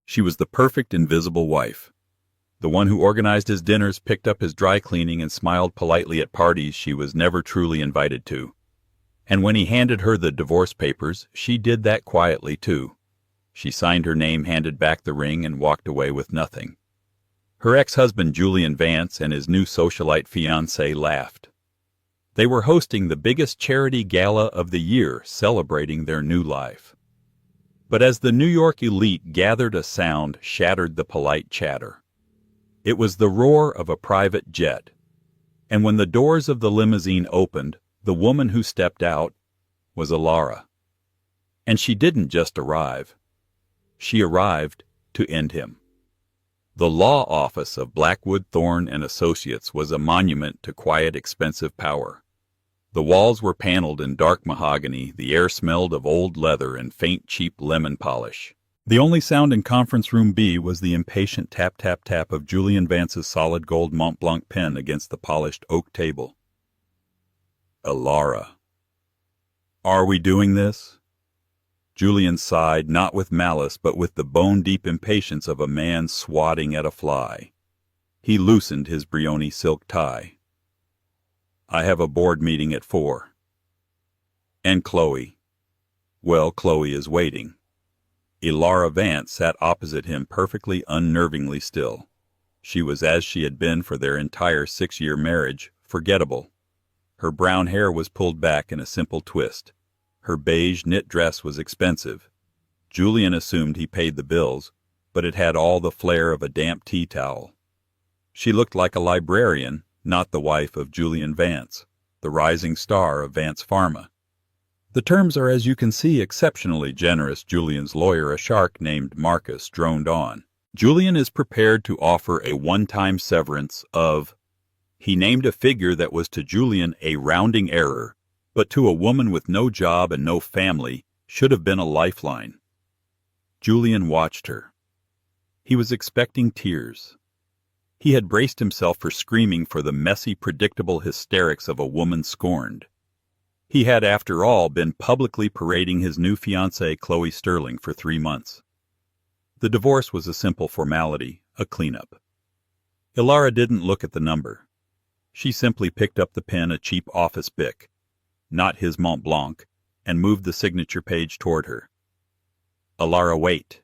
She was the perfect invisible wife. The one who organized his dinners, picked up his dry cleaning, and smiled politely at parties she was never truly invited to. And when he handed her the divorce papers, she did that quietly, too. She signed her name, handed back the ring, and walked away with nothing. Her ex-husband Julian Vance and his new socialite fiancée laughed. They were hosting the biggest charity gala of the year, celebrating their new life. But as the New York elite gathered, a sound shattered the polite chatter. It was the roar of a private jet. And when the doors of the limousine opened, the woman who stepped out was Alara. And she didn't just arrive. She arrived to end him. The law office of Blackwood, Thorne and Associates was a monument to quiet, expensive power. The walls were paneled in dark mahogany, the air smelled of old leather and faint, cheap lemon polish. The only sound in Conference Room B was the impatient tap-tap-tap of Julian Vance's solid gold Mont Blanc pen against the polished oak table. Alara. Are we doing this? Julian sighed, not with malice, but with the bone-deep impatience of a man swatting at a fly. He loosened his Brioni silk tie. I have a board meeting at 4. And Chloe? Well, Chloe is waiting. Alara Vance sat opposite him, perfectly unnervingly still. She was as she had been for their entire 6-year marriage, forgettable. Her brown hair was pulled back in a simple twist. Her beige knit dress was expensive. Julian assumed he paid the bills, but it had all the flair of a damp tea towel. She looked like a librarian, not the wife of Julian Vance, the rising star of Vance Pharma. The terms are, as you can see, exceptionally generous, Julian's lawyer, a shark named Marcus, droned on. Julian is prepared to offer a one-time severance of... He named a figure that was to Julian a rounding error, but to a woman with no job and no family should have been a lifeline. Julian watched her. He was expecting tears. He had braced himself for screaming for the messy, predictable hysterics of a woman scorned. He had, after all, been publicly parading his new fiancée, Chloe Sterling, for 3 months. The divorce was a simple formality, a cleanup. Alara didn't look at the number. She simply picked up the pen, a cheap office bic, not his Mont Blanc, and moved the signature page toward her. Alara, wait.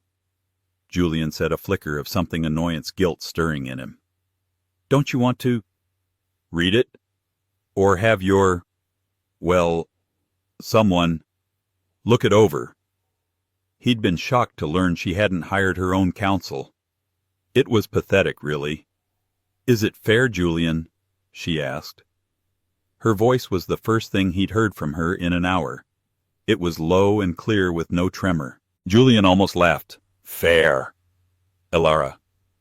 Julian said, a flicker of something annoyance, guilt stirring in him. Don't you want to read it? Or have your, well, someone look it over? He'd been shocked to learn she hadn't hired her own counsel. It was pathetic, really. Is it fair, Julian? She asked. Her voice was the first thing he'd heard from her in an hour. It was low and clear with no tremor. Julian almost laughed. Fair. Alara,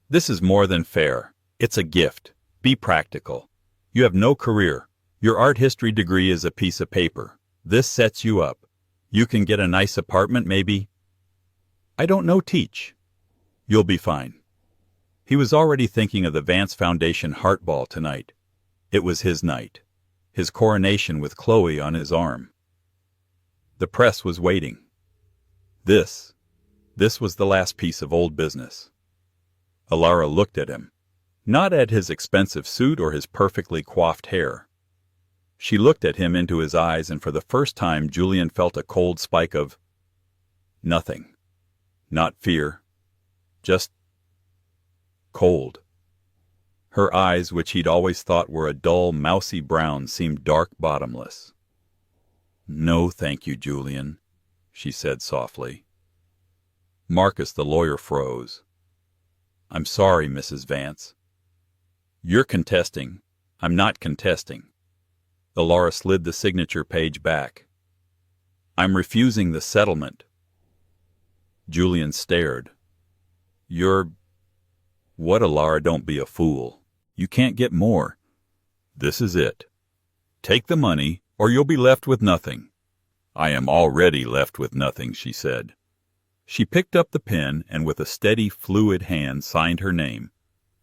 this is more than fair. It's a gift. Be practical. You have no career. Your art history degree is a piece of paper. This sets you up. You can get a nice apartment, maybe. I don't know, teach. You'll be fine. He was already thinking of the Vance Foundation Heart Ball tonight. It was his night. His coronation with Chloe on his arm. The press was waiting. This was the last piece of old business. Alara looked at him, not at his expensive suit or his perfectly coiffed hair. She looked at him into his eyes, and for the first time Julian felt a cold spike of nothing. Not fear, just cold. Her eyes, which he'd always thought were a dull, mousy brown, seemed dark, bottomless. No, thank you, Julian, she said softly. Marcus, the lawyer, froze. I'm sorry, Mrs. Vance. You're contesting. I'm not contesting. Alara slid the signature page back. I'm refusing the settlement. Julian stared. You're... What, Alara? Don't be a fool. You can't get more. This is it. Take the money, or you'll be left with nothing. I am already left with nothing, she said. She picked up the pen and with a steady, fluid hand signed her name,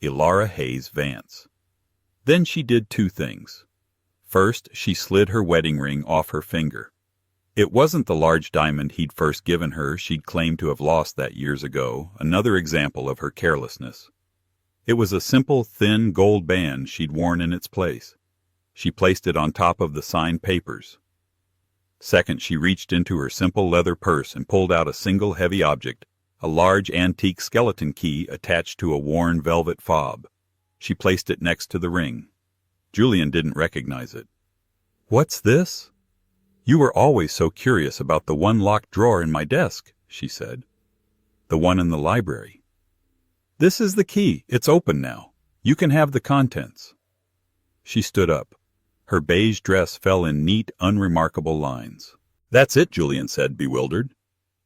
Alara Hayes Vance. Then she did 2 things. First, she slid her wedding ring off her finger. It wasn't the large diamond he'd first given her she'd claimed to have lost that years ago, another example of her carelessness. It was a simple, thin gold band she'd worn in its place. She placed it on top of the signed papers. Second, she reached into her simple leather purse and pulled out a single heavy object, a large antique skeleton key attached to a worn velvet fob. She placed it next to the ring. Julian didn't recognize it. "What's this?" "You were always so curious about the one locked drawer in my desk," she said. "The one in the library." "This is the key. It's open now. You can have the contents." She stood up. Her beige dress fell in neat, unremarkable lines. "That's it," Julian said, bewildered.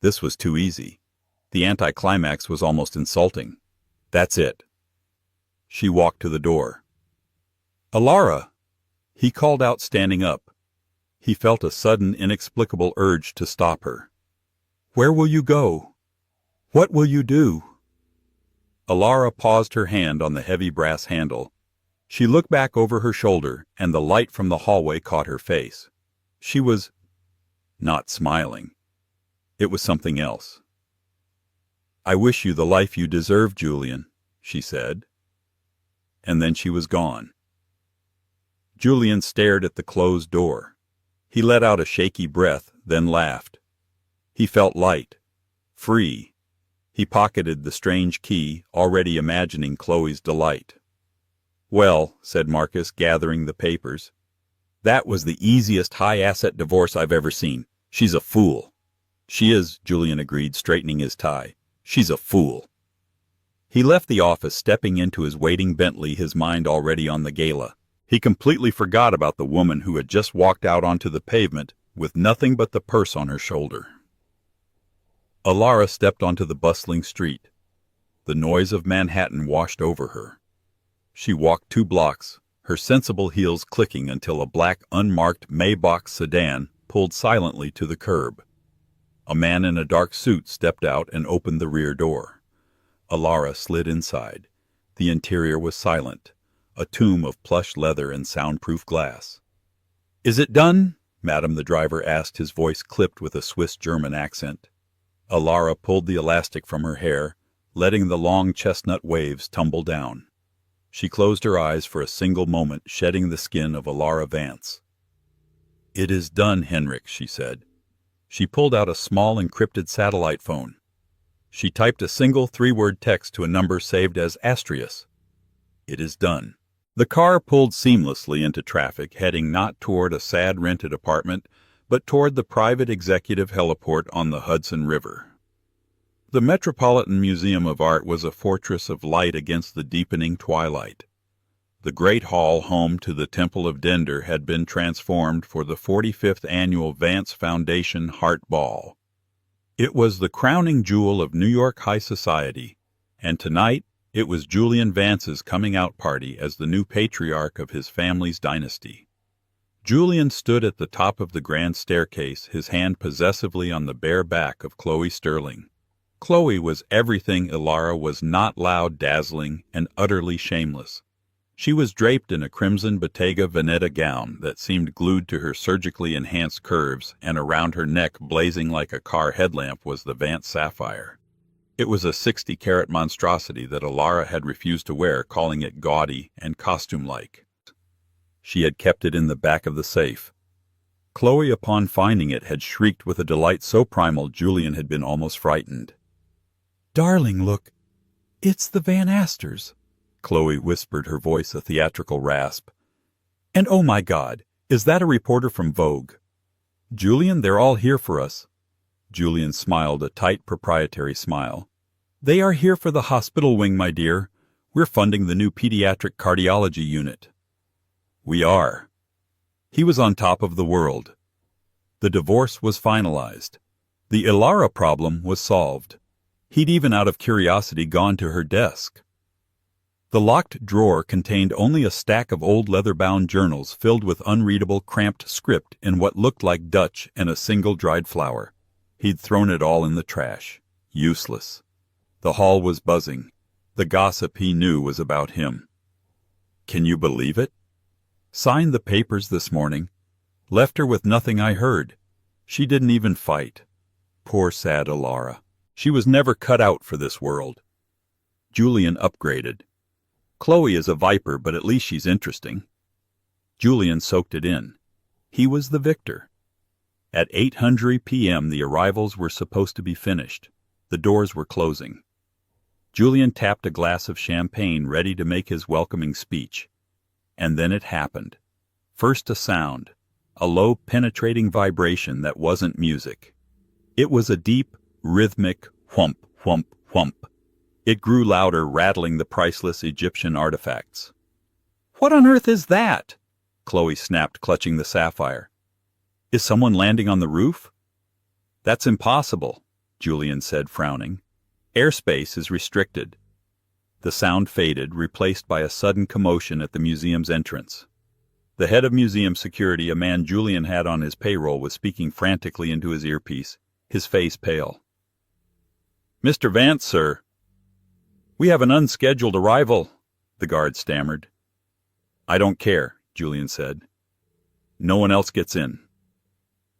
This was too easy. The anticlimax was almost insulting. "That's it." She walked to the door. "Alara!" he called out, standing up. He felt a sudden, inexplicable urge to stop her. "Where will you go? What will you do?" Alara paused, her hand on the heavy brass handle. She looked back over her shoulder, and the light from the hallway caught her face. She was not smiling. It was something else. "I wish you the life you deserve, Julian," she said. And then she was gone. Julian stared at the closed door. He let out a shaky breath, then laughed. He felt light, free. He pocketed the strange key, already imagining Chloe's delight. "Well," said Marcus, gathering the papers, "that was the easiest high-asset divorce I've ever seen. She's a fool." "She is," Julian agreed, straightening his tie. "She's a fool." He left the office, stepping into his waiting Bentley, his mind already on the gala. He completely forgot about the woman who had just walked out onto the pavement with nothing but the purse on her shoulder. Alara stepped onto the bustling street. The noise of Manhattan washed over her. She walked 2 blocks, her sensible heels clicking, until a black, unmarked Maybach sedan pulled silently to the curb. A man in a dark suit stepped out and opened the rear door. Alara slid inside. The interior was silent, a tomb of plush leather and soundproof glass. "Is it done?" Madam, the driver asked, his voice clipped with a Swiss-German accent. Alara pulled the elastic from her hair, letting the long chestnut waves tumble down. She closed her eyes for a single moment, shedding the skin of Alara Vance. "It is done, Henrik," she said. She pulled out a small encrypted satellite phone. She typed a single 3-word text to a number saved as Astrius. "It is done." The car pulled seamlessly into traffic, heading not toward a sad rented apartment, but toward the private executive heliport on the Hudson River. The Metropolitan Museum of Art was a fortress of light against the deepening twilight. The great hall home to the Temple of Dender had been transformed for the 45th annual Vance Foundation Heart Ball. It was the crowning jewel of New York high society, and tonight it was Julian Vance's coming-out party as the new patriarch of his family's dynasty. Julian stood at the top of the grand staircase, his hand possessively on the bare back of Chloe Sterling. Chloe was everything Alara was not: loud, dazzling, and utterly shameless. She was draped in a crimson Bottega Veneta gown that seemed glued to her surgically enhanced curves, and around her neck, blazing like a car headlamp, was the Vance sapphire. It was a 60-carat monstrosity that Alara had refused to wear, calling it gaudy and costume-like. She had kept it in the back of the safe. Chloe, upon finding it, had shrieked with a delight so primal Julian had been almost frightened. "Darling, look, it's the Van Asters," Chloe whispered, her voice a theatrical rasp. "And oh my God, is that a reporter from Vogue?" "Julian, they're all here for us." Julian smiled, a tight proprietary smile. "They are here for the hospital wing, my dear. We're funding the new pediatric cardiology unit." "We are." He was on top of the world. The divorce was finalized. The Alara problem was solved. He'd even out of curiosity gone to her desk. The locked drawer contained only a stack of old leather-bound journals filled with unreadable, cramped script in what looked like Dutch and a single dried flower. He'd thrown it all in the trash. Useless. The hall was buzzing. The gossip he knew was about him. "Can you believe it? Signed the papers this morning. Left her with nothing, I heard. She didn't even fight. Poor sad Ilara. She was never cut out for this world. Julian upgraded. Chloe is a viper, but at least she's interesting. Julian soaked it in. He was the victor. At 8:00 p.m. the arrivals were supposed to be finished. The doors were closing. Julian tapped a glass of champagne, ready to make his welcoming speech. And then it happened. First a sound, a low, penetrating vibration that wasn't music. It was a deep, rhythmic whump, whump, whump. It grew louder, rattling the priceless Egyptian artifacts. "What on earth is that?" Chloe snapped, clutching the sapphire. "Is someone landing on the roof?" "That's impossible," Julian said, frowning. "Airspace is restricted." The sound faded, replaced by a sudden commotion at the museum's entrance. The head of museum security, a man Julian had on his payroll, was speaking frantically into his earpiece, his face pale. "Mr. Vance, sir." "We have an unscheduled arrival," the guard stammered. "I don't care," Julian said. "No one else gets in.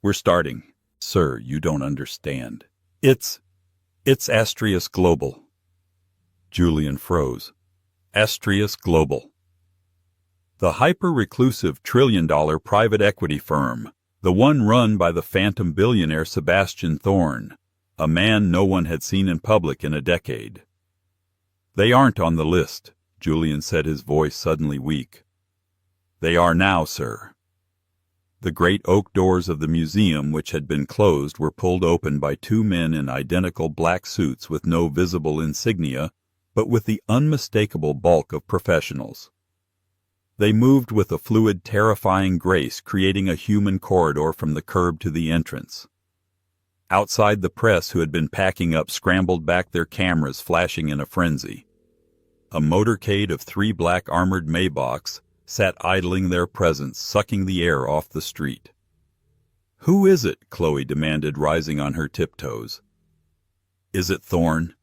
We're starting." "Sir, you don't understand. It's Astrius Global." Julian froze. Astrius Global. The hyper-reclusive trillion-dollar private equity firm, the one run by the phantom billionaire Sebastian Thorne, a man no one had seen in public in a decade. "They aren't on the list," Julian said, his voice suddenly weak. "They are now, sir." The great oak doors of the museum, which had been closed, were pulled open by two men in identical black suits with no visible insignia, but with the unmistakable bulk of professionals. They moved with a fluid, terrifying grace, creating a human corridor from the curb to the entrance. Outside, the press, who had been packing up, scrambled back, their cameras flashing in a frenzy. A motorcade of 3 black armored Maybachs sat idling their presence, sucking the air off the street. "Who is it?" Chloe demanded, rising on her tiptoes. "Is it Thorne?"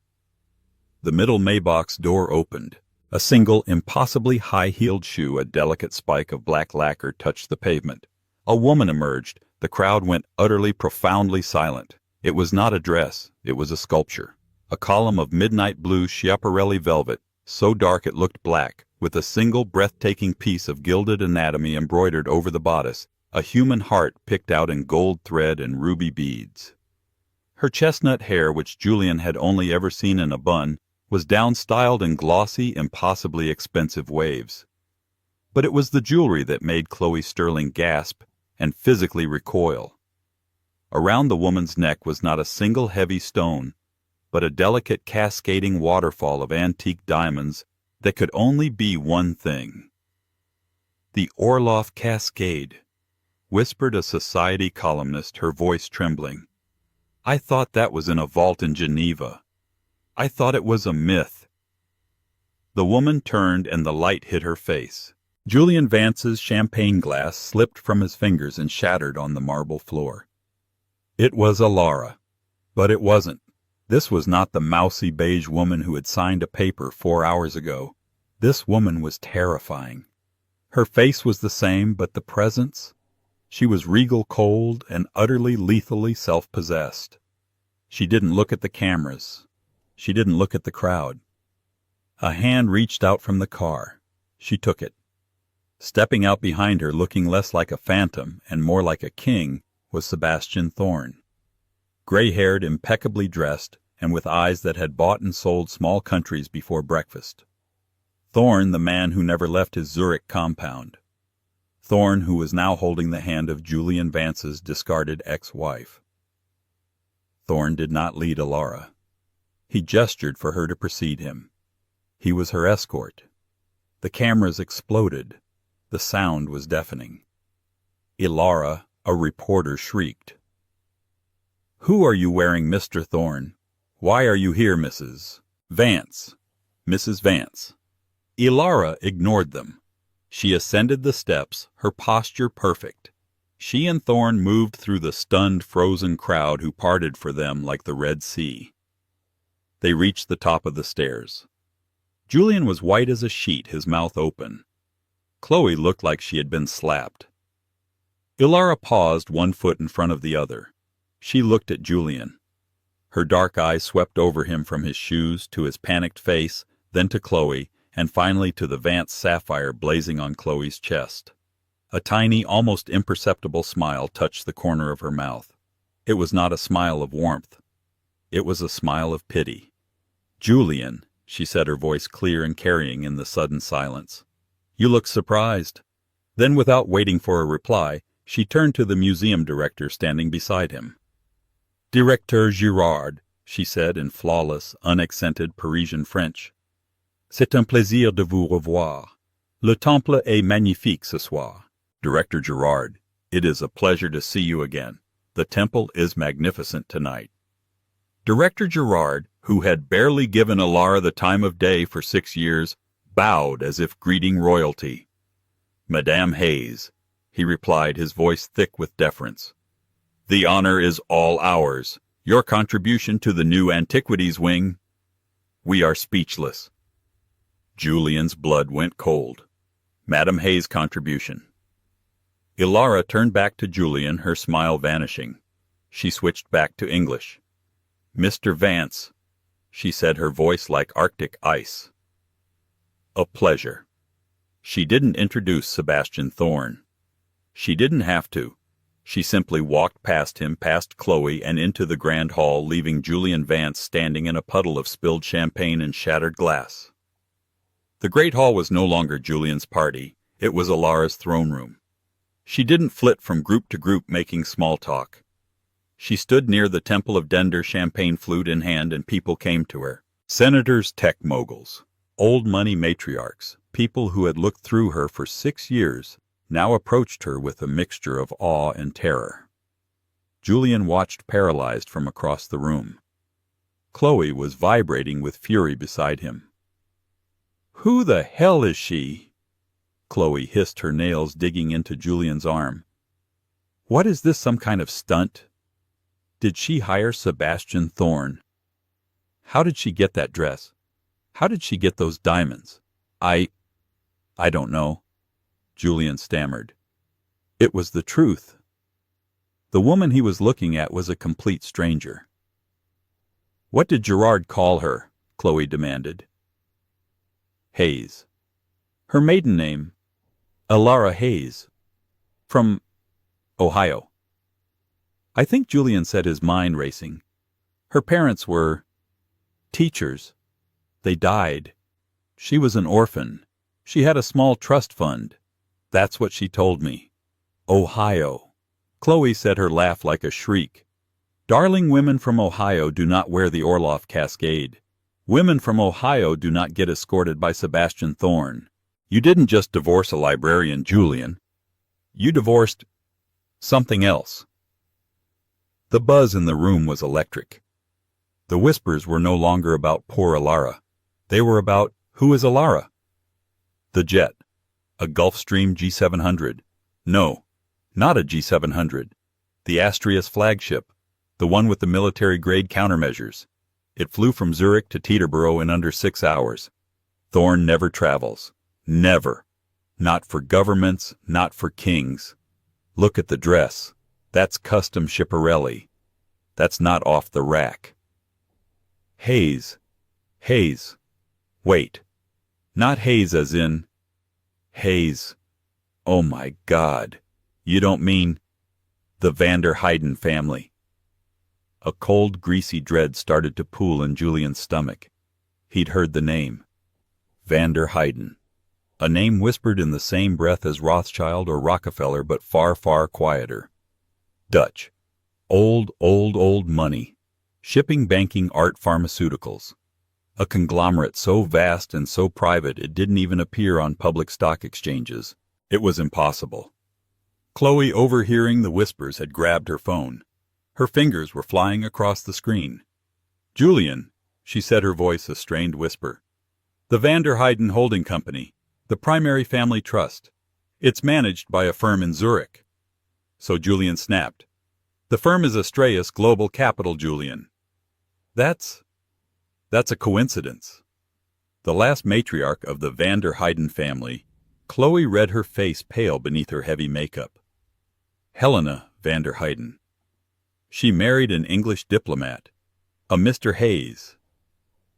The middle Maybach's door opened. A single, impossibly high-heeled shoe, a delicate spike of black lacquer, touched the pavement. A woman emerged. The crowd went utterly, profoundly silent. It was not a dress. It was a sculpture. A column of midnight blue Schiaparelli velvet, so dark it looked black, with a single breathtaking piece of gilded anatomy embroidered over the bodice, a human heart picked out in gold thread and ruby beads. Her chestnut hair, which Julian had only ever seen in a bun, was down-styled in glossy, impossibly expensive waves. But it was the jewelry that made Chloe Sterling gasp and physically recoil. Around the woman's neck was not a single heavy stone, but a delicate cascading waterfall of antique diamonds that could only be one thing. "The Orloff Cascade," whispered a society columnist, her voice trembling. "I thought that was in a vault in Geneva. I thought it was a myth." The woman turned and the light hit her face. Julian Vance's champagne glass slipped from his fingers and shattered on the marble floor. It was Ilara. But it wasn't. This was not the mousy beige woman who had signed a paper 4 hours ago. This woman was terrifying. Her face was the same, but the presence? She was regal, cold, and utterly, lethally self-possessed. She didn't look at the cameras. She didn't look at the crowd. A hand reached out from the car. She took it. Stepping out behind her, looking less like a phantom and more like a king, was Sebastian Thorne. Gray-haired, impeccably dressed, and with eyes that had bought and sold small countries before breakfast. Thorne, the man who never left his Zurich compound. Thorne, who was now holding the hand of Julian Vance's discarded ex-wife. Thorne did not lead Ilara. He gestured for her to precede him. He was her escort. The cameras exploded. The sound was deafening. Ilara, a reporter, shrieked. "Who are you wearing, Mr. Thorne? Why are you here, Mrs. Vance? Mrs. Vance?" Ilara ignored them. She ascended the steps, her posture perfect. She and Thorne moved through the stunned, frozen crowd who parted for them like the Red Sea. They reached the top of the stairs. Julian was white as a sheet, his mouth open. Chloe looked like she had been slapped. Ilara paused, one foot in front of the other. She looked at Julian. Her dark eyes swept over him from his shoes to his panicked face, then to Chloe, and finally to the Vance sapphire blazing on Chloe's chest. A tiny, almost imperceptible smile touched the corner of her mouth. It was not a smile of warmth. It was a smile of pity. "Julian," she said, her voice clear and carrying in the sudden silence. "You look surprised." Then, without waiting for a reply, she turned to the museum director standing beside him. "Directeur Girard," she said in flawless, unaccented Parisian French. "C'est un plaisir de vous revoir. Le temple est magnifique ce soir." "Director Girard, it is a pleasure to see you again. The temple is magnificent tonight." Director Girard, who had barely given Alara the time of day for 6 years, bowed as if greeting royalty. "Madame Hayes," he replied, his voice thick with deference. "The honor is all ours. Your contribution to the new antiquities wing. We are speechless." Julian's blood went cold. Madame Hayes' contribution. Alara turned back to Julian, her smile vanishing. She switched back to English. "Mr. Vance," she said, her voice like Arctic ice. "A pleasure." She didn't introduce Sebastian Thorne. She didn't have to. She simply walked past him, past Chloe, and into the grand hall, leaving Julian Vance standing in a puddle of spilled champagne and shattered glass. The great hall was no longer Julian's party. It was Alara's throne room. She didn't flit from group to group making small talk. She stood near the Temple of Dender, champagne flute in hand, and people came to her. Senators, tech moguls, old money matriarchs, people who had looked through her for 6 years, now approached her with a mixture of awe and terror. Julian watched paralyzed from across the room. Chloe was vibrating with fury beside him. "Who the hell is she?" Chloe hissed, her nails digging into Julian's arm. "What is this, some kind of stunt? Did she hire Sebastian Thorne? How did she get that dress? How did she get those diamonds? I don't know," Julian stammered. It was the truth. The woman he was looking at was a complete stranger. "What did Girard call her?" Chloe demanded. "Hayes. Her maiden name, Alara Hayes. From Ohio." I think Julian said, his mind racing. "Her parents were teachers. They died. She was an orphan. She had a small trust fund. That's what she told me. Ohio." Chloe said, her laugh like a shriek. "Darling, women from Ohio do not wear the Orloff Cascade. Women from Ohio do not get escorted by Sebastian Thorne. You didn't just divorce a librarian, Julian. You divorced something else." The buzz in the room was electric. The whispers were no longer about poor Alara. They were about, who is Alara? The jet. A Gulfstream G700. No, not a G700. The Astria's flagship. The one with the military-grade countermeasures. It flew from Zurich to Teterboro in under 6 hours. Thorne never travels. Never. Not for governments, not for kings. Look at the dress. That's custom Schiaparelli. That's not off the rack. Hayes. Hayes. Wait. Not Hayes as in Hayes. Oh my God. You don't mean the Van der Heyden family? A cold, greasy dread started to pool in Julian's stomach. He'd heard the name. Van der Heyden. A name whispered in the same breath as Rothschild or Rockefeller, but far, far quieter. Dutch. Old money. Shipping, banking, art, pharmaceuticals. A conglomerate so vast and so private it didn't even appear on public stock exchanges. It was impossible. Chloe, overhearing the whispers, had grabbed her phone. Her fingers were flying across the screen. "Julian," she said, her voice a strained whisper. "The Van der Heyden Holding Company, the primary family trust. It's managed by a firm in Zurich." So Julian snapped. "The firm is Astraeus Global Capital, Julian." That's a coincidence. The last matriarch of the Van der Heyden family. Chloe read her face pale beneath her heavy makeup. Helena Van der Heyden. She married an English diplomat, a Mr. Hayes,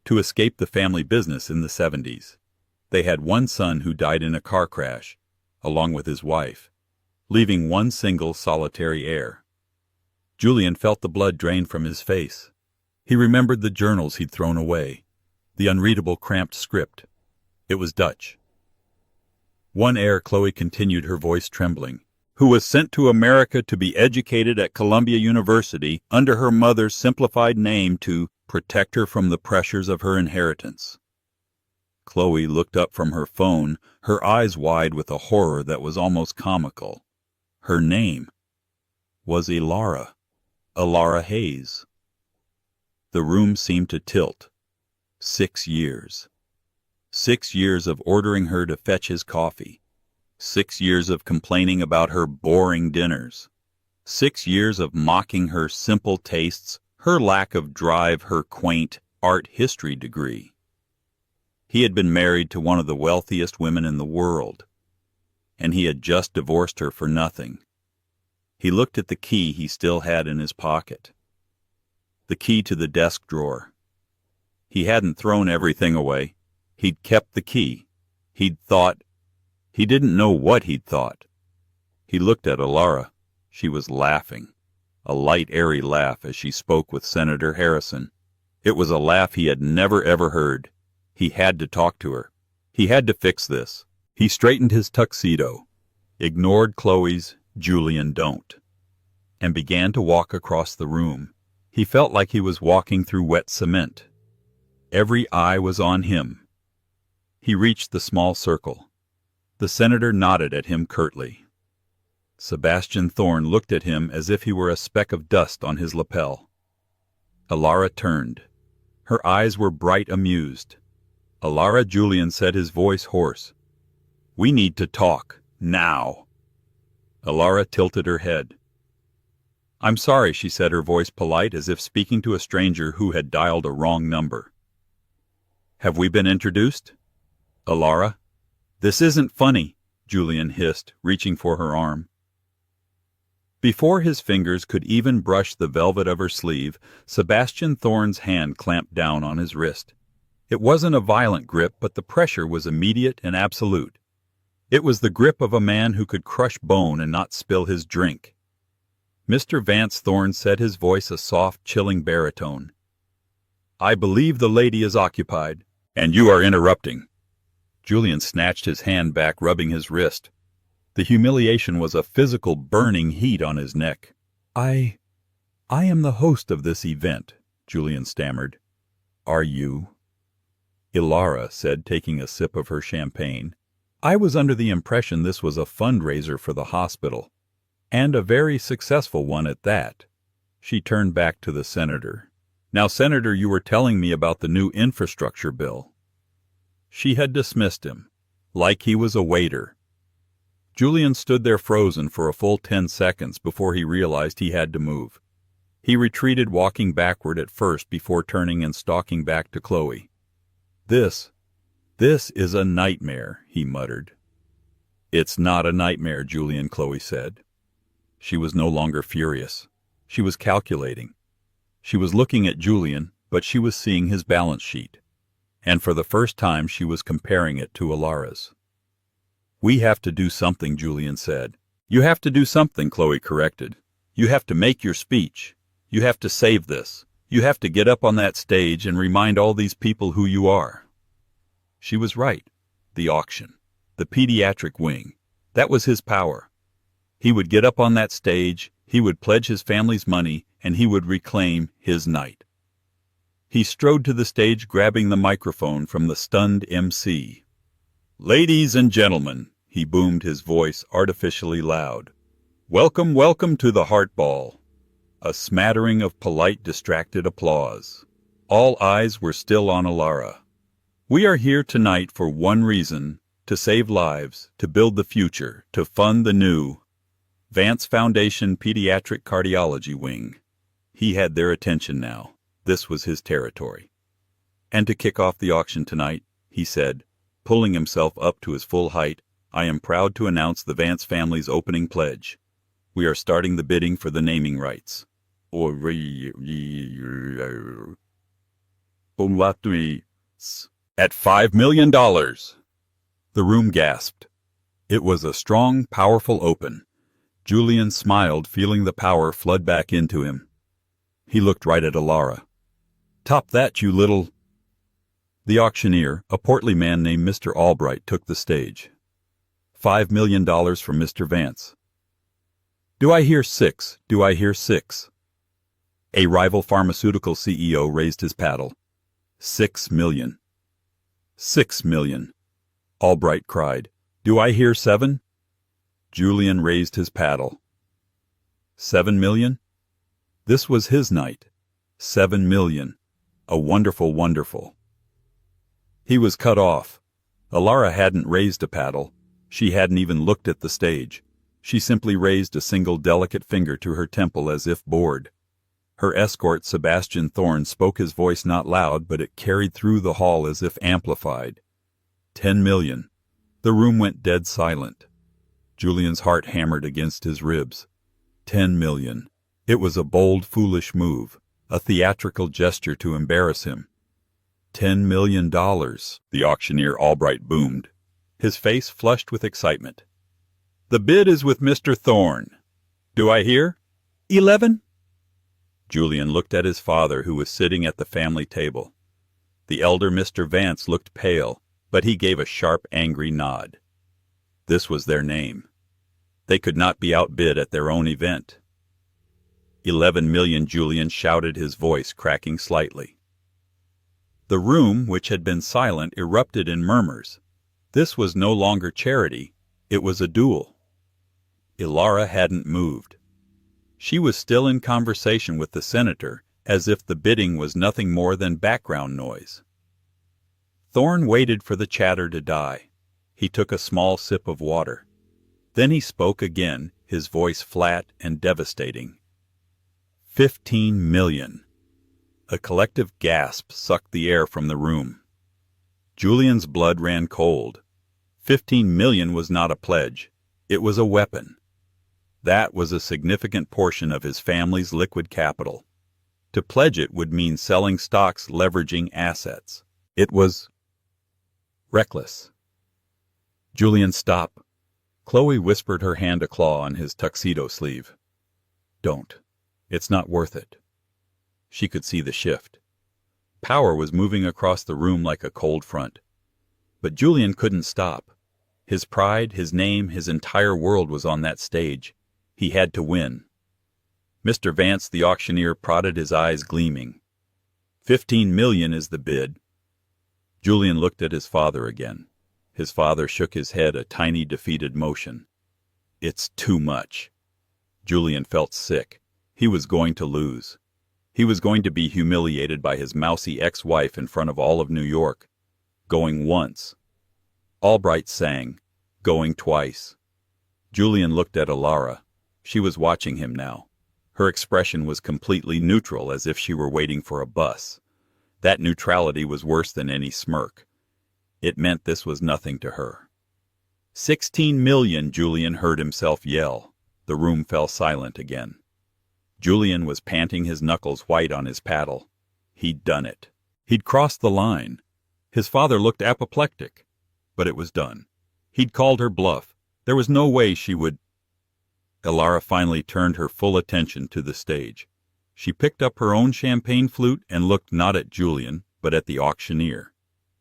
to escape the family business in the 70s. They had one son who died in a car crash, along with his wife, leaving one single solitary heir. Julian felt the blood drain from his face. He remembered the journals he'd thrown away, the unreadable cramped script. It was Dutch. One heir, Chloe continued, her voice trembling, who was sent to America to be educated at Columbia University under her mother's simplified name to protect her from the pressures of her inheritance. Chloe looked up from her phone, her eyes wide with a horror that was almost comical. Her name was Elara Hayes. The room seemed to tilt. 6 years. 6 years of ordering her to fetch his coffee. 6 years of complaining about her boring dinners. 6 years of mocking her simple tastes, her lack of drive, her quaint art history degree. He had been married to one of the wealthiest women in the world, and he had just divorced her for nothing. He looked at the key he still had in his pocket. The key to the desk drawer. He hadn't thrown everything away. He'd kept the key. He'd thought. He didn't know what he'd thought. He looked at Elara. She was laughing. A light, airy laugh as she spoke with Senator Harrison. It was a laugh he had never ever heard. He had to talk to her. He had to fix this. He straightened his tuxedo, ignored Chloe's "Julian, don't," and began to walk across the room. He felt like he was walking through wet cement. Every eye was on him. He reached the small circle. The senator nodded at him curtly. Sebastian Thorne looked at him as if he were a speck of dust on his lapel. Elara turned. Her eyes were bright, amused. "Elara," Julian said, his voice hoarse. "We need to talk. Now." Elara tilted her head. "I'm sorry," she said, her voice polite, as if speaking to a stranger who had dialed a wrong number. "Have we been introduced?" "Elara?" "This isn't funny," Julian hissed, reaching for her arm. Before his fingers could even brush the velvet of her sleeve, Sebastian Thorne's hand clamped down on his wrist. It wasn't a violent grip, but the pressure was immediate and absolute. It was the grip of a man who could crush bone and not spill his drink. Mr. Vance Thorne said, his voice a soft, chilling baritone. "I believe the lady is occupied, and you are interrupting." Julian snatched his hand back, rubbing his wrist. The humiliation was a physical burning heat on his neck. I am the host of this event," Julian stammered. "Are you?" Elara said, taking a sip of her champagne. "I was under the impression this was a fundraiser for the hospital, and a very successful one at that." She turned back to the senator. "Now, Senator, you were telling me about the new infrastructure bill." She had dismissed him, like he was a waiter. Julian stood there frozen for a full 10 seconds before he realized he had to move. He retreated, walking backward at first before turning and stalking back to Chloe. This is a nightmare," he muttered. "It's not a nightmare, Julian," Chloe said. She was no longer furious. She was calculating. She was looking at Julian, but she was seeing his balance sheet. And for the first time she was comparing it to Elara's. "We have to do something," Julian said. "You have to do something," Chloe corrected. "You have to make your speech. You have to save this. You have to get up on that stage and remind all these people who you are." She was right. The auction. The pediatric wing. That was his power. He would get up on that stage, he would pledge his family's money, and he would reclaim his night. He strode to the stage, grabbing the microphone from the stunned MC. "Ladies and gentlemen," he boomed, his voice artificially loud. "Welcome, welcome to the Heart Ball." A smattering of polite, distracted applause. All eyes were still on Elara. "We are here tonight for one reason, to save lives, to build the future, to fund the new Vance Foundation Pediatric Cardiology Wing." He had their attention now. This was his territory. "And to kick off the auction tonight," he said, pulling himself up to his full height, "I am proud to announce the Vance family's opening pledge. We are starting the bidding for the naming rights." At $5 million. The room gasped. It was a strong, powerful open. Julian smiled, feeling the power flood back into him. He looked right at Alara. "Top that, you little—" The auctioneer, a portly man named Mr. Albright, took the stage. $5 million from Mr. Vance. "Do I hear 6? Do I hear 6? A rival pharmaceutical CEO raised his paddle. $6 million. $6 million. Albright cried. "Do I hear 7? Julian raised his paddle. $7 million? This was his night. $7 million. A wonderful, wonderful. He was cut off. Alara hadn't raised a paddle. She hadn't even looked at the stage. She simply raised a single delicate finger to her temple as if bored. Her escort, Sebastian Thorne, spoke, his voice not loud, but it carried through the hall as if amplified. 10 million. The room went dead silent. Julian's heart hammered against his ribs. 10 million. It was a bold, foolish move, a theatrical gesture to embarrass him. $10 million, the auctioneer Albright boomed, his face flushed with excitement. "The bid is with Mr. Thorne. Do I hear 11? Julian looked at his father, who was sitting at the family table. The elder Mr. Vance looked pale, but he gave a sharp, angry nod. This was their name. They could not be outbid at their own event. 11 million, Julian shouted, his voice cracking slightly. The room, which had been silent, erupted in murmurs. This was no longer charity. It was a duel. Alara hadn't moved. She was still in conversation with the senator, as if the bidding was nothing more than background noise. Thorne waited for the chatter to die. He took a small sip of water. Then he spoke again, his voice flat and devastating. 15 million. A collective gasp sucked the air from the room. Julian's blood ran cold. 15 million was not a pledge. It was a weapon. That was a significant portion of his family's liquid capital. To pledge it would mean selling stocks, leveraging assets. It was reckless. Julian, stop. Chloe whispered, her hand a claw on his tuxedo sleeve. Don't. It's not worth it. She could see the shift. Power was moving across the room like a cold front. But Julian couldn't stop. His pride, his name, his entire world was on that stage. He had to win. Mr. Vance, the auctioneer, prodded, his eyes gleaming. 15 million is the bid. Julian looked at his father again. His father shook his head, a tiny defeated motion. It's too much. Julian felt sick. He was going to lose. He was going to be humiliated by his mousy ex-wife in front of all of New York. Going once. Albright sang, going twice. Julian looked at Alara. She was watching him now. Her expression was completely neutral, as if she were waiting for a bus. That neutrality was worse than any smirk. It meant this was nothing to her. 16 million, Julian heard himself yell. The room fell silent again. Julian was panting, his knuckles white on his paddle. He'd done it. He'd crossed the line. His father looked apoplectic. But it was done. He'd called her bluff. There was no way she would... Alara finally turned her full attention to the stage. She picked up her own champagne flute and looked not at Julian, but at the auctioneer.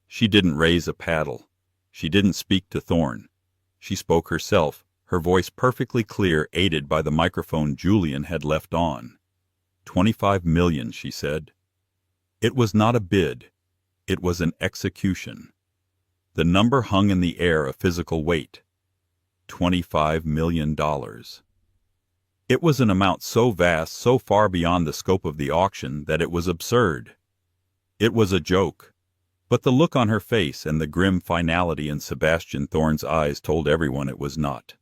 She didn't raise a paddle. She didn't speak to Thorne. She spoke herself, her voice perfectly clear, aided by the microphone Julian had left on. 25 million, she said. It was not a bid. It was an execution. The number hung in the air, a physical weight. $25 million. It was an amount so vast, so far beyond the scope of the auction, that it was absurd. It was a joke. But the look on her face and the grim finality in Sebastian Thorne's eyes told everyone it was not.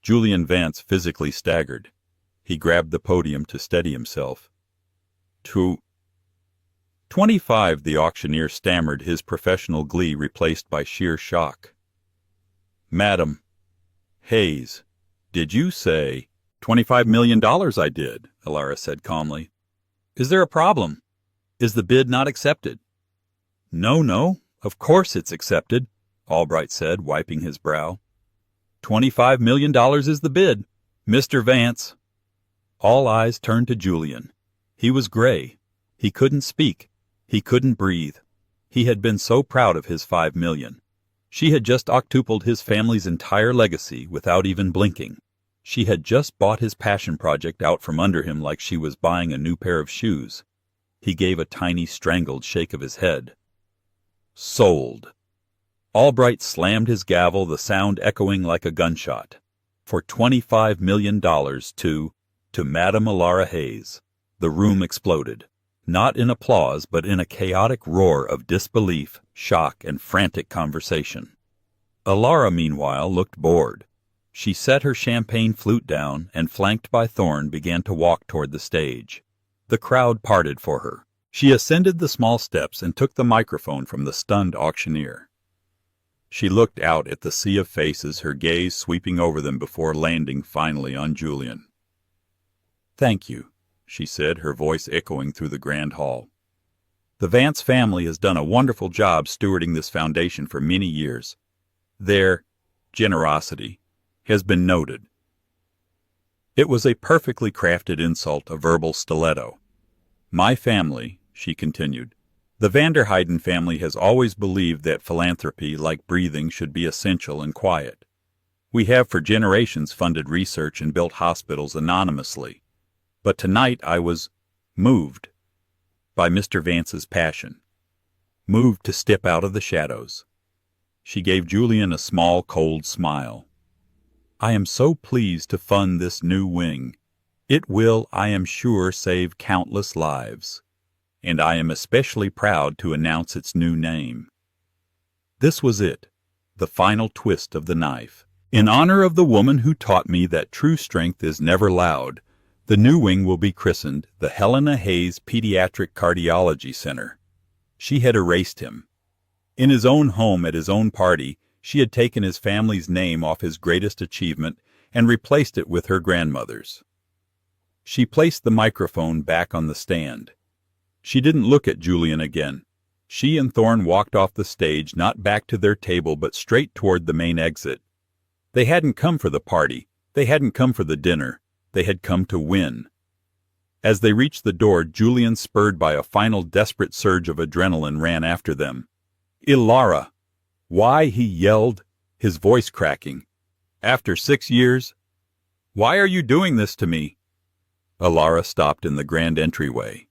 Julian Vance physically staggered. He grabbed the podium to steady himself. 25, the auctioneer stammered, his professional glee replaced by sheer shock. Madam, Hayes, did you say $25 million I did, Alara said calmly. Is there a problem? Is the bid not accepted? No, of course it's accepted, Albright said, wiping his brow. $25 million is the bid. Mr. Vance. All eyes turned to Julian. He was gray. He couldn't speak. He couldn't breathe. He had been so proud of his $5 million. She had just octupled his family's entire legacy without even blinking. She had just bought his passion project out from under him like she was buying a new pair of shoes. He gave a tiny strangled shake of his head. Sold. Albright slammed his gavel, the sound echoing like a gunshot. For $25 million to Madame Alara Hayes. The room exploded. Not in applause, but in a chaotic roar of disbelief, shock, and frantic conversation. Alara, meanwhile, looked bored. She set her champagne flute down and, flanked by Thorne, began to walk toward the stage. The crowd parted for her. She ascended the small steps and took the microphone from the stunned auctioneer. She looked out at the sea of faces, her gaze sweeping over them before landing finally on Julian. "Thank you," she said, her voice echoing through the grand hall. "The Vance family has done a wonderful job stewarding this foundation for many years. Their generosity has been noted." It was a perfectly crafted insult, a verbal stiletto. "My family," she continued, "the Vanderheyden family has always believed that philanthropy, like breathing, should be essential and quiet. We have for generations funded research and built hospitals anonymously. But tonight I was moved by Mr. Vance's passion, moved to step out of the shadows." She gave Julian a small, cold smile. "I am so pleased to fund this new wing. It will, I am sure, save countless lives. And I am especially proud to announce its new name." This was it, the final twist of the knife. "In honor of the woman who taught me that true strength is never loud, the new wing will be christened the Helena Hayes Pediatric Cardiology Center." She had erased him. In his own home at his own party, she had taken his family's name off his greatest achievement and replaced it with her grandmother's. She placed the microphone back on the stand. She didn't look at Julian again. She and Thorne walked off the stage, not back to their table, but straight toward the main exit. They hadn't come for the party. They hadn't come for the dinner. They had come to win. As they reached the door, Julian, spurred by a final desperate surge of adrenaline, ran after them. "Alara! Why?" he yelled, his voice cracking. "After 6 years? Why are you doing this to me?" Alara stopped in the grand entryway.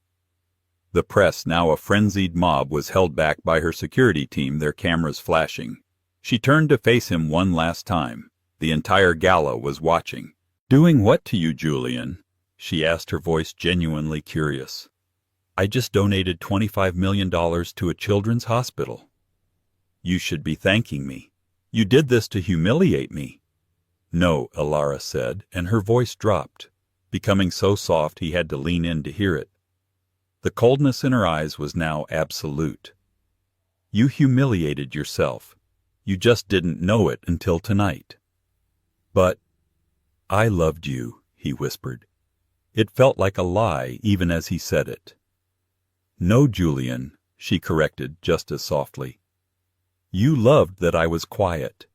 The press, now a frenzied mob, was held back by her security team, their cameras flashing. She turned to face him one last time. The entire gala was watching. "Doing what to you, Julian?" she asked, her voice genuinely curious. "I just donated $25 million to a children's hospital." "You should be thanking me. You did this to humiliate me." "No," Alara said, and her voice dropped, becoming so soft he had to lean in to hear it. The coldness in her eyes was now absolute. "You humiliated yourself. You just didn't know it until tonight." "But I loved you," he whispered. It felt like a lie even as he said it. "No, Julian," she corrected just as softly. "You loved that I was quiet.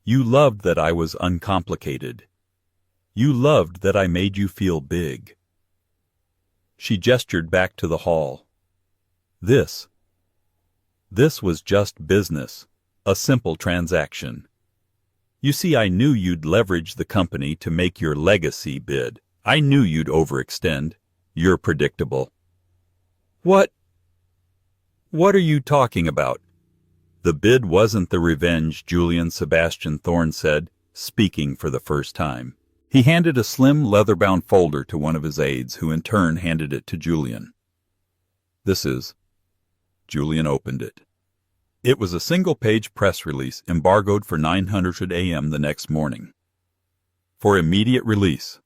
You loved that I was uncomplicated. You loved that I made you feel big." She gestured back to the hall. This was just business, a simple transaction. You see, I knew you'd leverage the company to make your legacy bid. I knew you'd overextend. You're predictable." What are you talking about?" "The bid wasn't the revenge," Julian Sebastian Thorne said, speaking for the first time. He handed a slim, leather-bound folder to one of his aides, who in turn handed it to Julian. "This is—" Julian opened it. It was a single-page press release embargoed for 900 a.m. the next morning. For immediate release.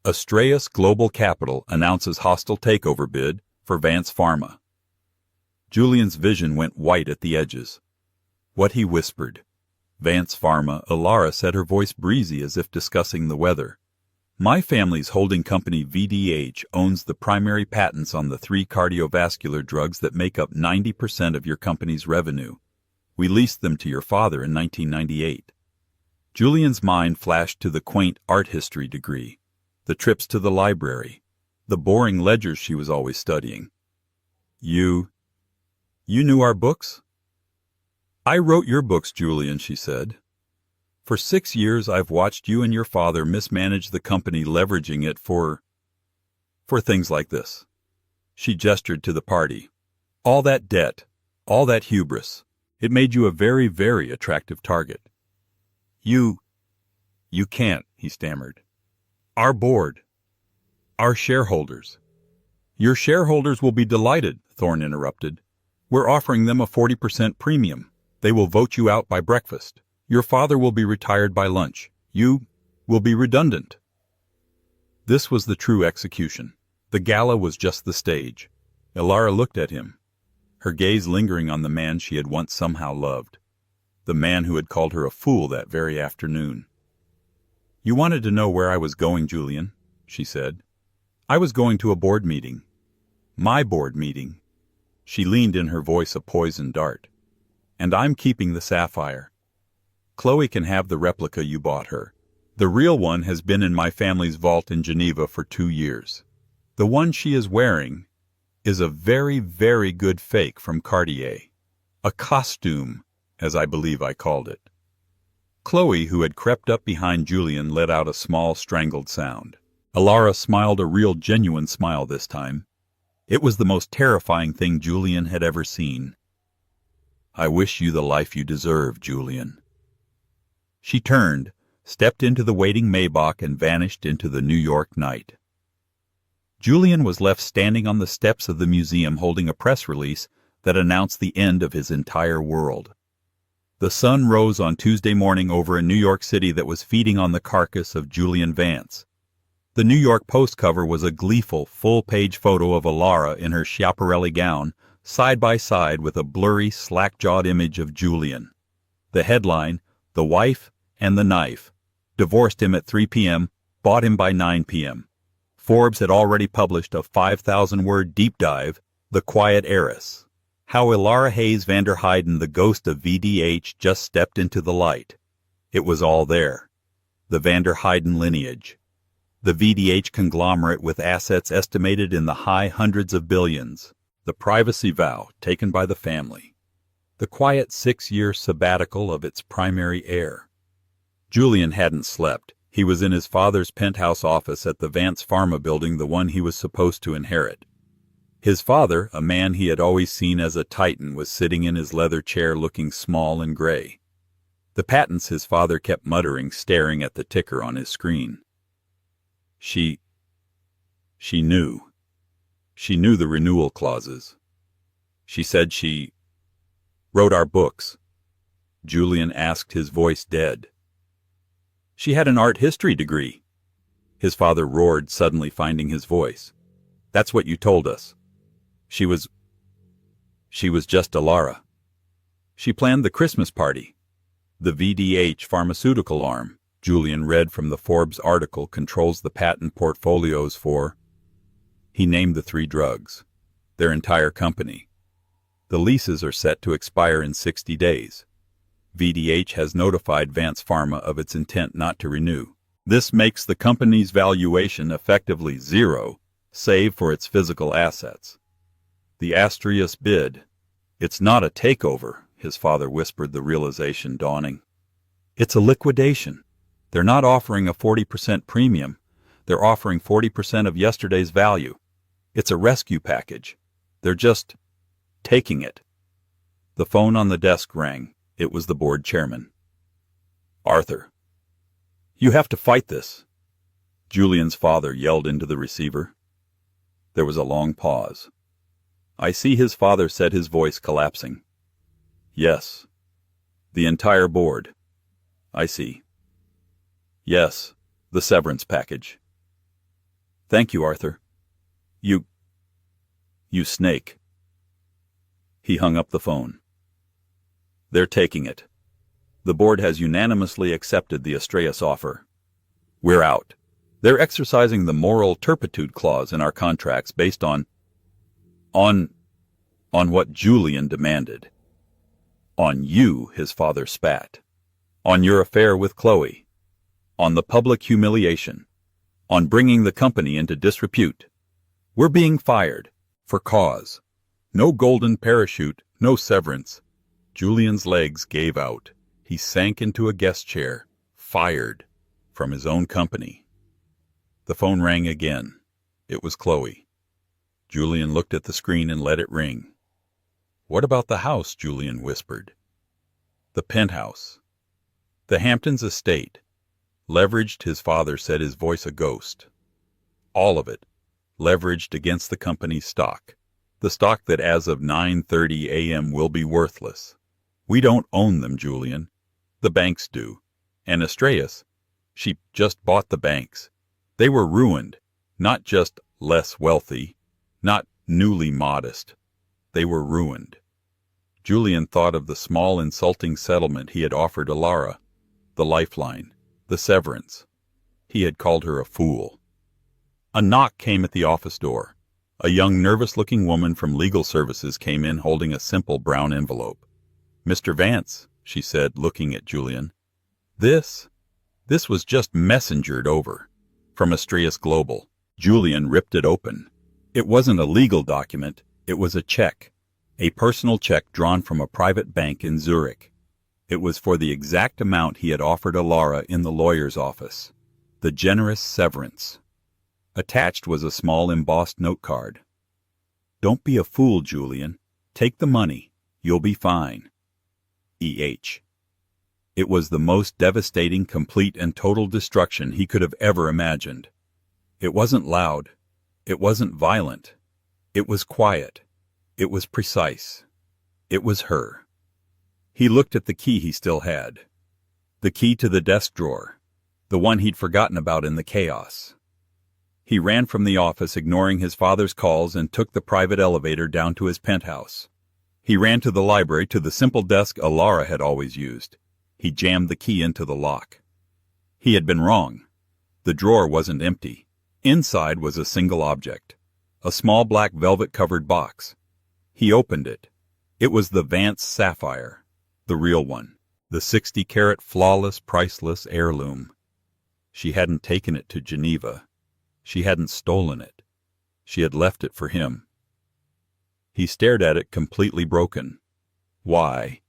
Astraeus Global Capital announces hostile takeover bid for Vance Pharma. Julian's vision went white at the edges. What he whispered. Vance Pharma, Alara said, her voice breezy as if discussing the weather. My family's holding company VDH owns the primary patents on the 3 cardiovascular drugs that make up 90% of your company's revenue. We leased them to your father in 1998. Julian's mind flashed to the quaint art history degree, the trips to the library, the boring ledgers she was always studying. You knew our books? I wrote your books, Julian, she said. For 6 years I've watched you and your father mismanage the company, leveraging it for things like this. She gestured to the party. All that debt, all that hubris. It made you a very, very attractive target. You can't, he stammered. Our board. Our shareholders. Your shareholders will be delighted, Thorne interrupted. We're offering them a 40% premium. They will vote you out by breakfast. Your father will be retired by lunch. You will be redundant. This was the true execution. The gala was just the stage. Ilara looked at him, her gaze lingering on the man she had once somehow loved, the man who had called her a fool that very afternoon. You wanted to know where I was going, Julian, she said. I was going to a board meeting. My board meeting. She leaned in, her voice a poisoned dart. And I'm keeping the sapphire. Chloe can have the replica you bought her. The real one has been in my family's vault in Geneva for 2 years. The one she is wearing is a very, very good fake from Cartier. A costume, as I believe I called it. Chloe, who had crept up behind Julian, let out a small, strangled sound. Ilara smiled, a real, genuine smile this time. It was the most terrifying thing Julian had ever seen. I wish you the life you deserve, Julian. She turned, stepped into the waiting Maybach, and vanished into the New York night. Julian was left standing on the steps of the museum holding a press release that announced the end of his entire world. The sun rose on Tuesday morning over a New York City that was feeding on the carcass of Julian Vance. The New York Post cover was a gleeful, full-page photo of Ilara in her Schiaparelli gown, side by side with a blurry, slack-jawed image of Julian. The headline, "The Wife and the Knife. Divorced him at 3 p.m., bought him by 9 p.m. Forbes had already published a 5,000-word deep dive, The Quiet Heiress. How Ilara Hayes van der Heyden, the ghost of VDH, just stepped into the light. It was all there. The van der Heyden lineage. The VDH conglomerate with assets estimated in the high hundreds of billions. The privacy vow taken by the family. The quiet 6-year sabbatical of its primary heir. Julian hadn't slept. He was in his father's penthouse office at the Vance Pharma building, the one he was supposed to inherit. His father, a man he had always seen as a titan, was sitting in his leather chair looking small and gray. The patents, his father kept muttering, staring at the ticker on his screen. She knew. She knew the renewal clauses. She said she wrote our books. Julian asked, his voice dead. She had an art history degree. His father roared, suddenly finding his voice. That's what you told us. She was just Ilara. She planned the Christmas party. The VDH pharmaceutical arm, Julian read from the Forbes article, controls the patent portfolios for... He named the 3 drugs. Their entire company. The leases are set to expire in 60 days. VDH has notified Vance Pharma of its intent not to renew. This makes the company's valuation effectively zero, save for its physical assets. The Astrius bid. It's not a takeover, his father whispered, the realization dawning. It's a liquidation. They're not offering a 40% premium. They're offering 40% of yesterday's value. It's a rescue package. They're just taking it. The phone on the desk rang. It was the board chairman. Arthur. You have to fight this. Julian's father yelled into the receiver. There was a long pause. I see, his father said, his voice collapsing. Yes. The entire board. I see. Yes, the severance package. Thank you, Arthur. You snake. He hung up the phone. They're taking it. The board has unanimously accepted the Astraeus offer. We're out. They're exercising the moral turpitude clause in our contracts based on what Julian demanded. On you, his father spat. On your affair with Chloe. On the public humiliation. On bringing the company into disrepute. We're being fired. For cause. No golden parachute, no severance. Julian's legs gave out. He sank into a guest chair. Fired. From his own company. The phone rang again. It was Chloe. Julian looked at the screen and let it ring. "What about the house?" Julian whispered. "The penthouse. The Hamptons estate. Leveraged," his father said, his voice a ghost. "All of it. Leveraged against the company's stock. The stock that as of 9:30 a.m. will be worthless. We don't own them, Julian. The banks do. And Estrellas, she just bought the banks. They were ruined. Not just less wealthy. Not newly modest. They were ruined." Julian thought of the small insulting settlement he had offered Alara. The lifeline. The severance. He had called her a fool. A knock came at the office door. A young, nervous-looking woman from legal services came in holding a simple brown envelope. "Mr. Vance," she said, looking at Julian. This was just messengered over. From Estrellas Global. Julian ripped it open. It wasn't a legal document. It was a check. A personal check drawn from a private bank in Zurich. It was for the exact amount he had offered Alara in the lawyer's office. The generous severance. Attached was a small embossed note card. "Don't be a fool, Julian. Take the money. You'll be fine. E.H." It was the most devastating, complete, and total destruction he could have ever imagined. It wasn't loud. It wasn't violent. It was quiet. It was precise. It was her. He looked at the key he still had. The key to the desk drawer. The one he'd forgotten about in the chaos. He ran from the office, ignoring his father's calls, and took the private elevator down to his penthouse. He ran to the library, to the simple desk Alara had always used. He jammed the key into the lock. He had been wrong. The drawer wasn't empty. Inside was a single object. A small black velvet-covered box. He opened it. It was the Vance sapphire. The real one. The 60-carat flawless, priceless heirloom. She hadn't taken it to Geneva. She hadn't stolen it. She had left it for him. He stared at it, completely broken. Why?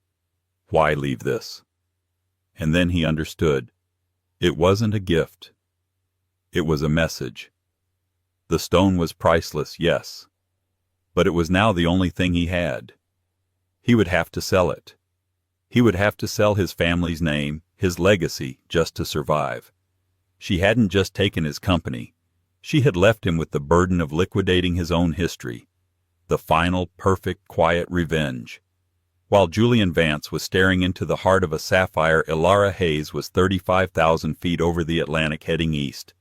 Why leave this? And then he understood. It wasn't a gift. It was a message. The stone was priceless, yes. But it was now the only thing he had. He would have to sell it. He would have to sell his family's name, his legacy, just to survive. She hadn't just taken his company. She had left him with the burden of liquidating his own history. The final, perfect, quiet revenge. While Julian Vance was staring into the heart of a sapphire, Alara Hayes was 35,000 feet over the Atlantic, heading east.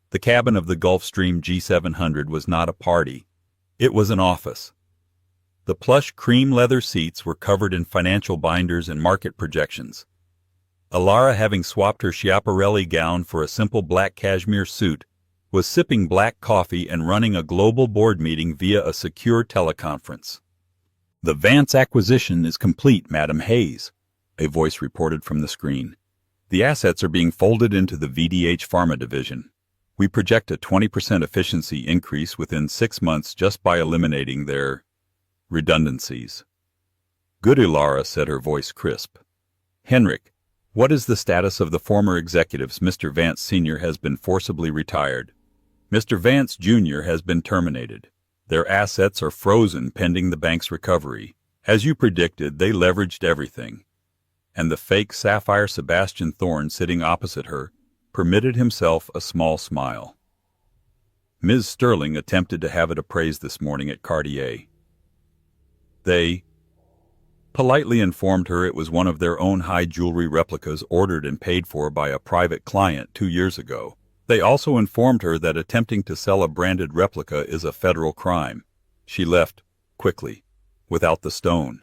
The cabin of the Gulfstream G700 was not a party. It was an office. The plush cream leather seats were covered in financial binders and market projections. Alara, having swapped her Schiaparelli gown for a simple black cashmere suit, was sipping black coffee and running a global board meeting via a secure teleconference. "The Vance acquisition is complete, Madam Hayes," a voice reported from the screen. "The assets are being folded into the VDH Pharma division. We project a 20% efficiency increase within 6 months just by eliminating their redundancies." "Good, Alara," said her voice crisp. "Henrik, what is the status of the former executives? Mr. Vance Sr. has been forcibly retired. Mr. Vance Jr. has been terminated. Their assets are frozen pending the bank's recovery. As you predicted, they leveraged everything." And the fake sapphire Sebastian Thorne, sitting opposite her, permitted himself a small smile. Ms. Sterling attempted to have it appraised this morning at Cartier. They politely informed her it was one of their own high jewelry replicas ordered and paid for by a private client 2 years ago. They also informed her that attempting to sell a branded replica is a federal crime. She left, quickly, without the stone.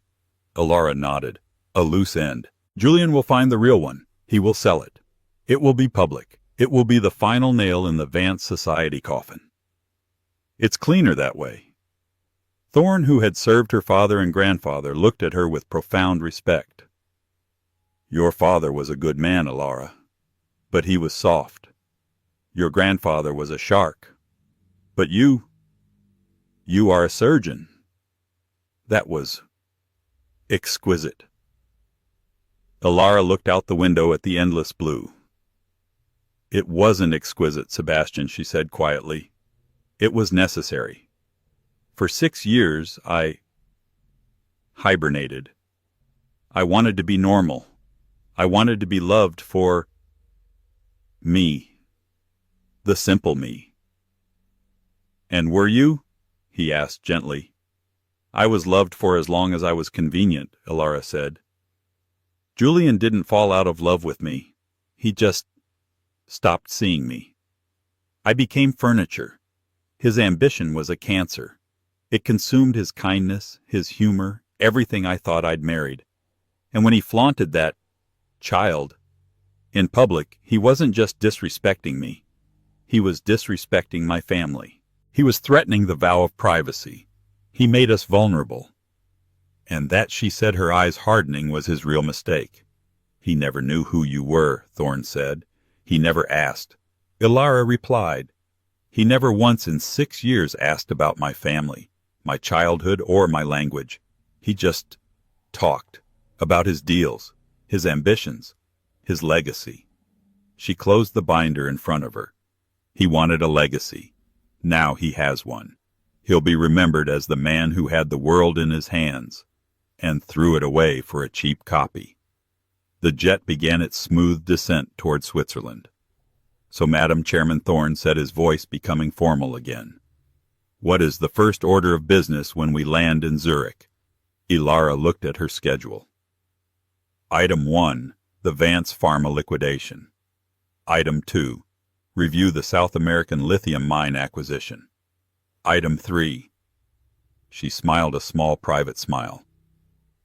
Alara nodded. "A loose end. Julian will find the real one. He will sell it. It will be public. It will be the final nail in the Vance society coffin. It's cleaner that way. Thorne, who had served her father and grandfather, looked at her with profound respect. Your father was a good man, Ilara, but he was soft. Your grandfather was a shark, but you are a surgeon. That was exquisite. Ilara looked out the window at the endless blue. It wasn't exquisite, Sebastian, she said quietly. It was necessary. For 6 years, I hibernated. I wanted to be normal. I wanted to be loved for me, the simple me. And were you? He asked gently. I was loved for as long as I was convenient, Ilara said. Julian didn't fall out of love with me. He just stopped seeing me. I became furniture. His ambition was a cancer. It consumed his kindness, his humor, everything I thought I'd married. And when he flaunted that child in public, he wasn't just disrespecting me. He was disrespecting my family. He was threatening the vow of privacy. He made us vulnerable. And that, she said, her eyes hardening, was his real mistake. He never knew who you were, Thorne said. He never asked. Ilara replied. He never once in 6 years asked about my family, my childhood, or my language. He just talked about his deals, his ambitions, his legacy. She closed the binder in front of her. He wanted a legacy. Now he has one. He'll be remembered as the man who had the world in his hands and threw it away for a cheap copy. The jet began its smooth descent toward Switzerland. So Madam Chairman Thorne said, his voice becoming formal again. What is the first order of business when we land in Zurich? Ilara looked at her schedule. Item 1, the Vance Pharma liquidation. Item 2, review the South American lithium mine acquisition. Item 3. She smiled a small private smile.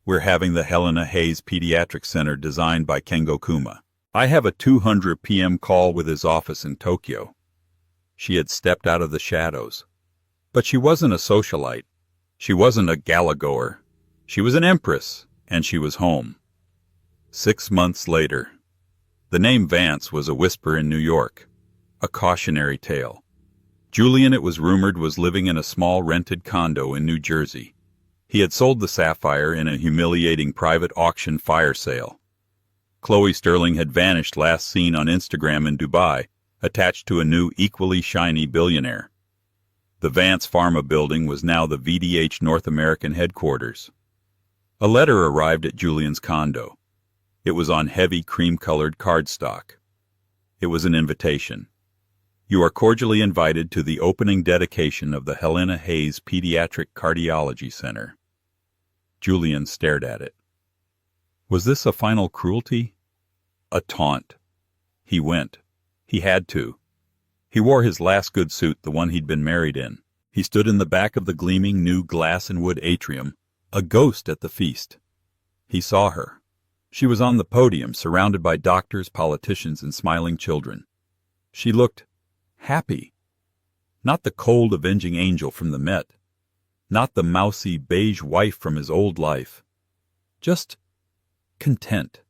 We're having the Helena Hayes Pediatric Center designed by Kengo Kuma. I have a 200 p.m. call with his office in Tokyo. She had stepped out of the shadows. But she wasn't a socialite. She wasn't a gala-goer. She was an empress, and she was home. 6 months later. The name Vance was a whisper in New York, a cautionary tale. Julian, it was rumored, was living in a small rented condo in New Jersey. He had sold the sapphire in a humiliating private auction fire sale. Chloe Sterling had vanished, last seen on Instagram in Dubai, attached to a new, equally shiny Billionaire. The Vance Pharma building was now the VDH North American headquarters. A letter arrived at Julian's condo. It was on heavy cream-colored cardstock. It was an invitation. You are cordially invited to the opening dedication of the Helena Hayes Pediatric Cardiology Center. Julian stared at it. Was this a final cruelty? A taunt? He went. He had to. He wore his last good suit, the one he'd been married in. He stood in the back of the gleaming new glass and wood atrium, a ghost at the feast. He saw her. She was on the podium, surrounded by doctors, politicians, and smiling children. She looked happy. Not the cold, avenging angel from the Met. Not the mousy, beige wife from his old life. Just content.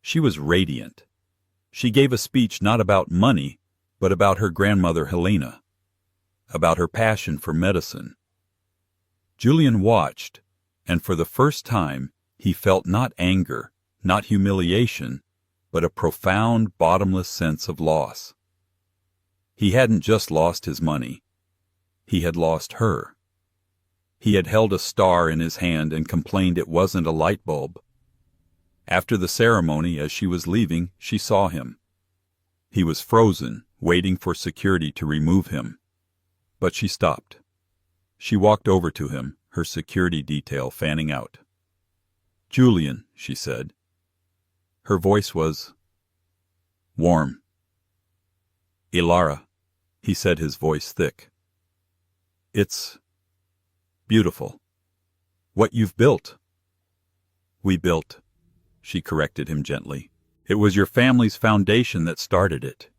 She was radiant. She gave a speech not about money, but about her grandmother Helena, about her passion for medicine. Julian watched, and for the first time he felt not anger, not humiliation, but a profound, bottomless sense of loss. He hadn't just lost his money. He had lost her. He had held a star in his hand and complained it wasn't a light bulb. After the ceremony, as she was leaving, she saw him. He was frozen, waiting for security to remove him. But she stopped. She walked over to him, her security detail fanning out. Julian, she said. Her voice was warm. Ilara, he said, his voice thick. It's beautiful. What you've built. We built, she corrected him gently. It was your family's foundation that started it.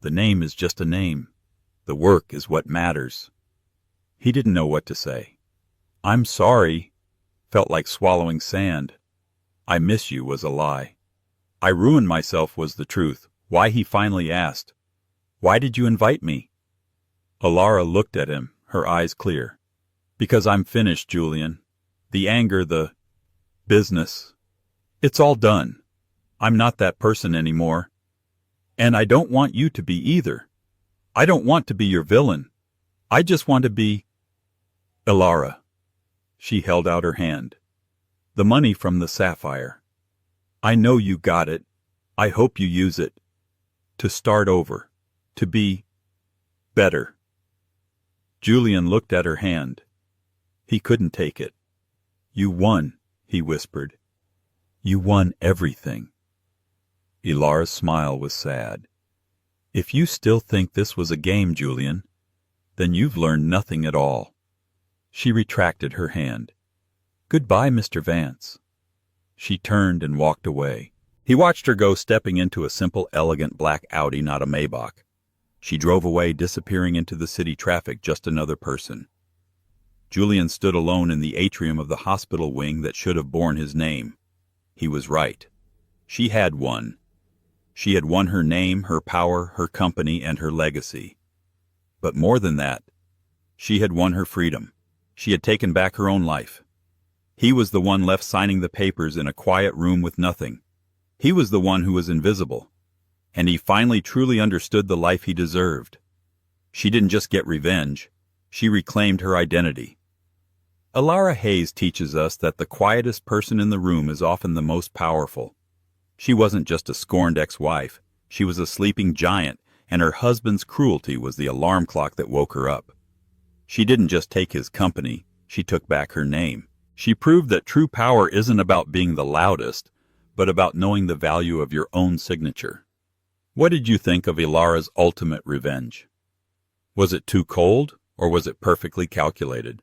The name is just a name. The work is what matters. He didn't know what to say. I'm sorry felt like swallowing sand. I miss you was a lie. I ruined myself was the truth. Why, he finally asked. Why did you invite me? Alara looked at him, her eyes clear. Because I'm finished, Julian. The anger, the business. It's all done. I'm not that person anymore. And I don't want you to be either. I don't want to be your villain. I just want to be Alara. She held out her hand. The money from the sapphire. I know you got it. I hope you use it. To start over. To be better. Julian looked at her hand. He couldn't take it. You won, he whispered. You won everything. Ilara's smile was sad. If you still think this was a game, Julian, then you've learned nothing at all. She retracted her hand. Goodbye, Mr. Vance. She turned and walked away. He watched her go, stepping into a simple, elegant black Audi, not a Maybach. She drove away, disappearing into the city traffic, just another person. Julian stood alone in the atrium of the hospital wing that should have borne his name. He was right. She had won. She had won her name, her power, her company, and her legacy. But more than that, she had won her freedom. She had taken back her own life. He was the one left signing the papers in a quiet room with nothing. He was the one who was invisible. And he finally truly understood the life he deserved. She didn't just get revenge. She reclaimed her identity. Alara Hayes teaches us that the quietest person in the room is often the most powerful. She wasn't just a scorned ex-wife. She was a sleeping giant, and her husband's cruelty was the alarm clock that woke her up. She didn't just take his company. She took back her name. She proved that true power isn't about being the loudest, but about knowing the value of your own signature. What did you think of Ilara's ultimate revenge? Was it too cold, or was it perfectly calculated?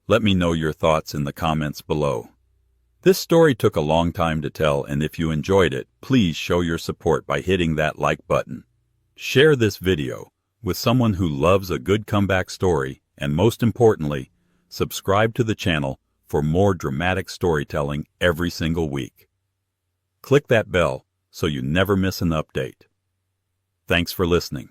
Let me know your thoughts in the comments below. This story took a long time to tell, and if you enjoyed it, please show your support by hitting that like button. Share this video with someone who loves a good comeback story, and most importantly, subscribe to the channel for more dramatic storytelling every single week. Click that bell so you never miss an update. Thanks for listening.